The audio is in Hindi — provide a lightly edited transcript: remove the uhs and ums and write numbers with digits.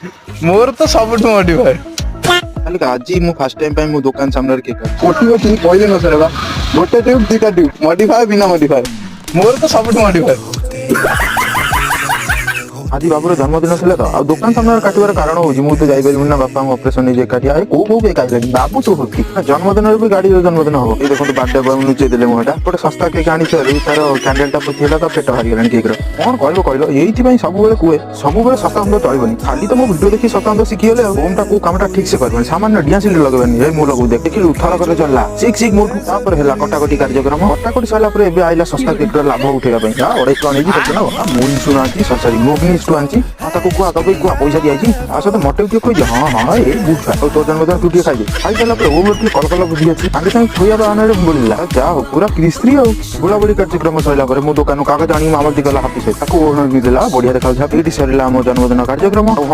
मोर तो सब मॉडिफाई खाली आज मु फर्स्ट टाइम मो दुकान सामने केक मोटिवेशन कहले न सर बा गोटे ट्यूब दुटा ट्यूब मॉडिफाई बिना मॉडिफाई मोर तो सब मॉडिफाई आज बाबूर जन्मदिन थिला तो आ दुकान सामने काटिबार कारण होजी मु तो जाई परिबिन ना बापा ऑपरेशन निजे काटी आए को के काई लगी बाबू तो होती जन्मदिन रे भी गाड़ी जन्मदिन हो ए देखो बर्थडे बॉय नुचे देले मोटा गोटे सस्ता केक आनी छे तार कैंडल टा पुथिला तो पेट हारी गेलन केक रो कोन कहलो एइथि पई सब बेले कुए सब बेले सस्ता हम चलबनी खाली तो मो वीडियो देखि सस्ता हम सिखि गेले होमटा को कामटा ठीक से करबनी सामान्य डियासिल लगबनी ए मु लगु देखि उठार करे चलला सिक मोट तापर हेला कटाकटी कार्यक्रम कटाकटी साला पर एबे आइला सस्ता केक रो लाभ उठेला पई आ ओडे कोन एजी करछ ना मुन सुनाती ससरी मोबिल टू आंची ताको कुआ तो कुआ पैसा दियाची आसो तो मोटे के कोइ हां हां ए बुझा तो जन्मदिन टुटी खाई चला पर वो मोटी कलकल बुझी अछि आगे संग खोया बानरे बोलला जा हो पूरा क्रिस्त्री हो बुला बुली कार्यक्रम सइला पर मो दुकान कागज आनी मामल दिगला हापी से ताको ओनर भी देला बढ़िया देखा जा पीटी सरिला मो जन्मदिन कार्यक्रम हां